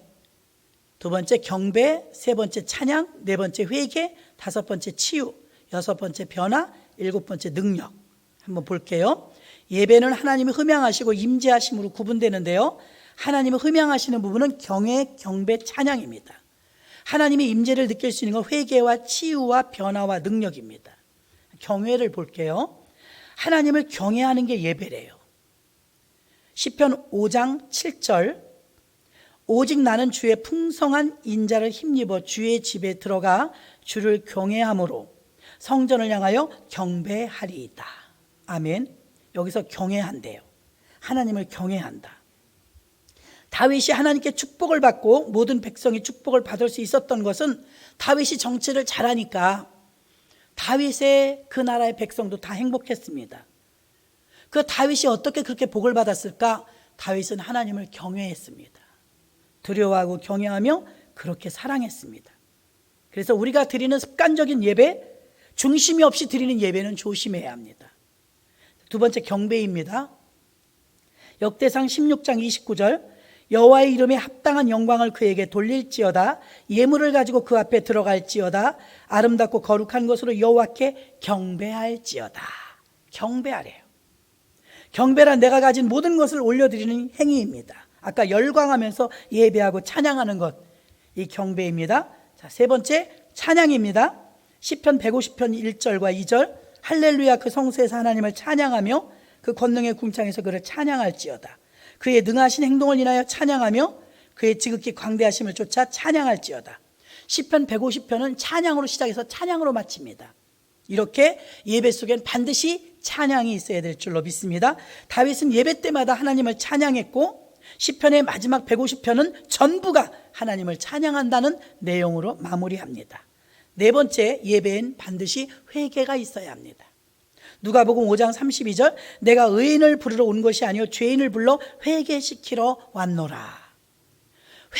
두 번째, 경배. 세 번째, 찬양. 네 번째, 회개. 다섯 번째, 치유. 여섯 번째, 변화. 일곱 번째, 능력. 한번 볼게요. 예배는 하나님이 흠양하시고 임재하심으로 구분되는데요. 하나님이 흠양하시는 부분은 경외, 경배, 찬양입니다. 하나님의 임재를 느낄 수 있는 건 회개와 치유와 변화와 능력입니다. 경외를 볼게요. 하나님을 경외하는 게 예배래요. 시편 5장 7절 오직 나는 주의 풍성한 인자를 힘입어 주의 집에 들어가 주를 경외함으로 성전을 향하여 경배하리이다. 아멘. 여기서 경외한대요. 하나님을 경외한다. 다윗이 하나님께 축복을 받고 모든 백성이 축복을 받을 수 있었던 것은 다윗이 정치를 잘하니까 다윗의 그 나라의 백성도 다 행복했습니다. 그 다윗이 어떻게 그렇게 복을 받았을까? 다윗은 하나님을 경외했습니다. 두려워하고 경외하며 그렇게 사랑했습니다. 그래서 우리가 드리는 습관적인 예배, 중심이 없이 드리는 예배는 조심해야 합니다. 두 번째, 경배입니다. 역대상 16장 29절 여호와의 이름에 합당한 영광을 그에게 돌릴지어다. 예물을 가지고 그 앞에 들어갈지어다. 아름답고 거룩한 것으로 여호와께 경배할지어다. 경배하래요. 경배란 내가 가진 모든 것을 올려드리는 행위입니다. 아까 열광하면서 예배하고 찬양하는 것, 이 경배입니다. 자, 세 번째, 찬양입니다. 시편 150편 1절과 2절 할렐루야 그 성소에서 하나님을 찬양하며 그 권능의 궁창에서 그를 찬양할지어다. 그의 능하신 행동을 인하여 찬양하며 그의 지극히 광대하심을 쫓아 찬양할지어다. 시편 150편은 찬양으로 시작해서 찬양으로 마칩니다. 이렇게 예배 속엔 반드시 찬양이 있어야 될 줄로 믿습니다. 다윗은 예배 때마다 하나님을 찬양했고 시편의 마지막 150편은 전부가 하나님을 찬양한다는 내용으로 마무리합니다. 네 번째, 예배엔 반드시 회개가 있어야 합니다. 누가복음 5장 32절, 내가 의인을 부르러 온 것이 아니요 죄인을 불러 회개시키러 왔노라.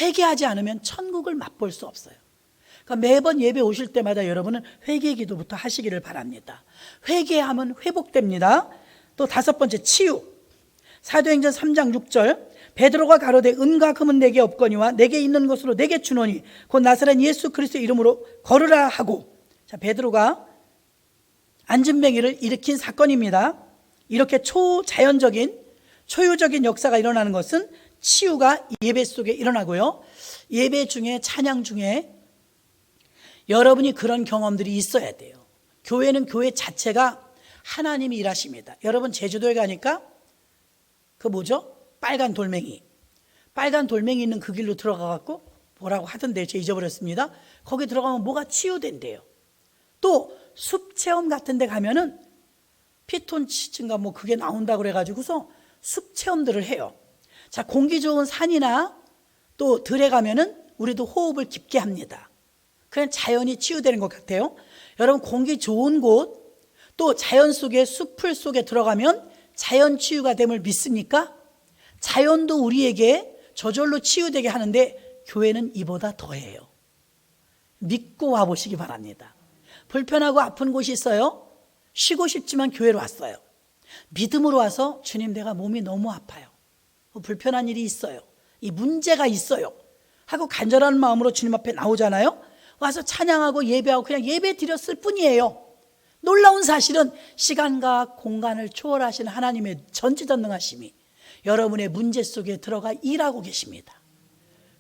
회개하지 않으면 천국을 맛볼 수 없어요. 그러니까 매번 예배 오실 때마다 여러분은 회개 기도부터 하시기를 바랍니다. 회개하면 회복됩니다. 또 다섯 번째, 치유. 사도행전 3장 6절, 베드로가 가로되 은과 금은 내게 없거니와 내게 있는 것으로 내게 주노니 곧 나사렛 예수 그리스도의 이름으로 걸으라 하고. 자, 베드로가 안진뱅이를 일으킨 사건입니다. 이렇게 초자연적인 초유적인 역사가 일어나는 것은 치유가 예배 속에 일어나고요. 예배 중에, 찬양 중에 여러분이 그런 경험들이 있어야 돼요. 교회는 교회 자체가 하나님이 일하십니다. 여러분 제주도에 가니까 그 뭐죠? 빨간 돌멩이 있는 그 길로 들어가갖고 뭐라고 하던데 제가 잊어버렸습니다. 거기 들어가면 뭐가 치유된대요. 또 숲 체험 같은 데 가면은 피톤치드인가 뭐 그게 나온다고 그래가지고서 숲 체험들을 해요. 자, 공기 좋은 산이나 또 들에 가면은 우리도 호흡을 깊게 합니다. 그냥 자연이 치유되는 것 같아요. 여러분 공기 좋은 곳 또 자연 속에 숲풀 속에 들어가면 자연 치유가 됨을 믿습니까? 자연도 우리에게 저절로 치유되게 하는데 교회는 이보다 더해요. 믿고 와보시기 바랍니다. 불편하고 아픈 곳이 있어요. 쉬고 싶지만 교회로 왔어요. 믿음으로 와서 주님 내가 몸이 너무 아파요. 불편한 일이 있어요. 이 문제가 있어요. 하고 간절한 마음으로 주님 앞에 나오잖아요. 와서 찬양하고 예배하고 그냥 예배 드렸을 뿐이에요. 놀라운 사실은 시간과 공간을 초월하신 하나님의 전지전능하심이 여러분의 문제 속에 들어가 일하고 계십니다.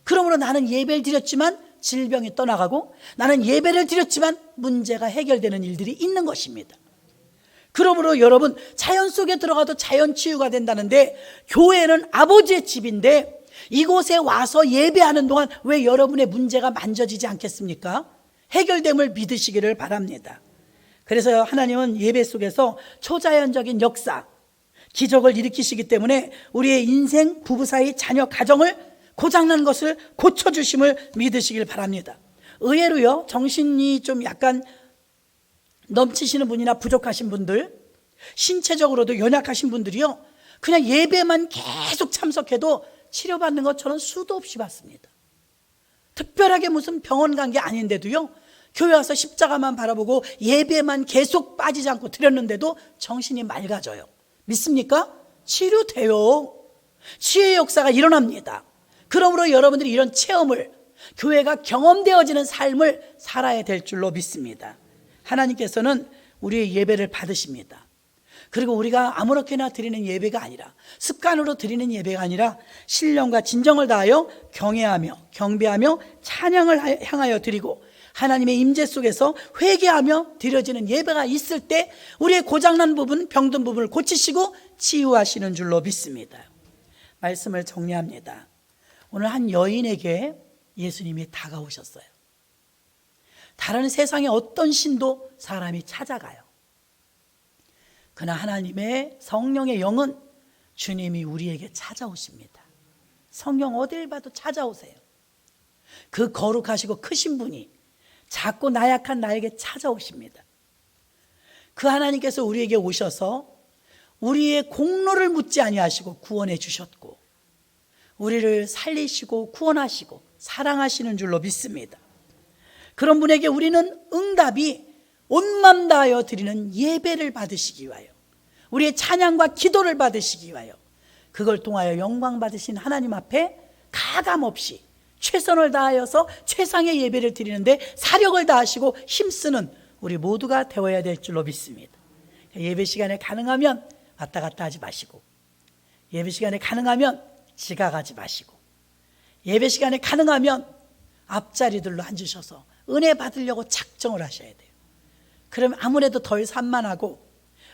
그러므로 나는 예배를 드렸지만 질병이 떠나가고 나는 예배를 드렸지만 문제가 해결되는 일들이 있는 것입니다. 그러므로 여러분 자연 속에 들어가도 자연 치유가 된다는데 교회는 아버지의 집인데 이곳에 와서 예배하는 동안 왜 여러분의 문제가 만져지지 않겠습니까? 해결됨을 믿으시기를 바랍니다. 그래서 하나님은 예배 속에서 초자연적인 역사, 기적을 일으키시기 때문에 우리의 인생, 부부 사이, 자녀, 가정을 고장난 것을 고쳐주심을 믿으시길 바랍니다. 의외로요, 정신이 좀 약간 넘치시는 분이나 부족하신 분들, 신체적으로도 연약하신 분들이요, 그냥 예배만 계속 참석해도 치료받는 것처럼 수도 없이 받습니다. 특별하게 무슨 병원 간 게 아닌데도요, 교회 와서 십자가만 바라보고 예배만 계속 빠지지 않고 드렸는데도 정신이 맑아져요. 믿습니까? 치료돼요. 치유의 역사가 일어납니다. 그러므로 여러분들이 이런 체험을, 교회가 경험되어지는 삶을 살아야 될 줄로 믿습니다. 하나님께서는 우리의 예배를 받으십니다. 그리고 우리가 아무렇게나 드리는 예배가 아니라, 습관으로 드리는 예배가 아니라 신령과 진정을 다하여 경외하며 경배하며 찬양을 향하여 드리고 하나님의 임재 속에서 회개하며 드려지는 예배가 있을 때 우리의 고장난 부분, 병든 부분을 고치시고 치유하시는 줄로 믿습니다. 말씀을 정리합니다. 오늘 한 여인에게 예수님이 다가오셨어요. 다른 세상의 어떤 신도 사람이 찾아가요. 그러나 하나님의 성령의 영은 주님이 우리에게 찾아오십니다. 성령 어딜 봐도 찾아오세요. 그 거룩하시고 크신 분이 작고 나약한 나에게 찾아오십니다. 그 하나님께서 우리에게 오셔서 우리의 공로를 묻지 아니하시고 구원해 주셨고 우리를 살리시고 구원하시고 사랑하시는 줄로 믿습니다. 그런 분에게 우리는 응답이 온 맘 다하여 드리는 예배를 받으시기 위하여, 우리의 찬양과 기도를 받으시기 위하여, 그걸 통하여 영광 받으신 하나님 앞에 가감없이 최선을 다하여서 최상의 예배를 드리는데 사력을 다하시고 힘쓰는 우리 모두가 되어야 될 줄로 믿습니다. 예배 시간에 가능하면 왔다 갔다 하지 마시고, 예배 시간에 가능하면 지각하지 마시고, 예배 시간에 가능하면 앞자리들로 앉으셔서 은혜 받으려고 작정을 하셔야 돼요. 그럼 아무래도 덜 산만하고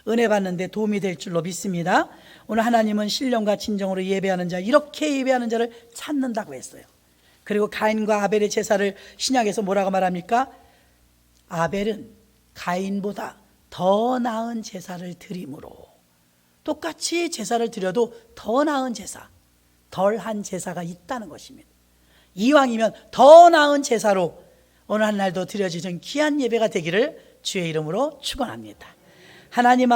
은혜 받는 데 도움이 될 줄로 믿습니다. 오늘 하나님은 신령과 진정으로 예배하는 자, 이렇게 예배하는 자를 찾는다고 했어요. 그리고 가인과 아벨의 제사를 신약에서 뭐라고 말합니까? 아벨은 가인보다 더 나은 제사를 드림으로, 똑같이 제사를 드려도 더 나은 제사, 덜한 제사가 있다는 것입니다. 이왕이면 더 나은 제사로 오늘 한 날도 드려지는 귀한 예배가 되기를 주의 이름으로 축원합니다. 하나님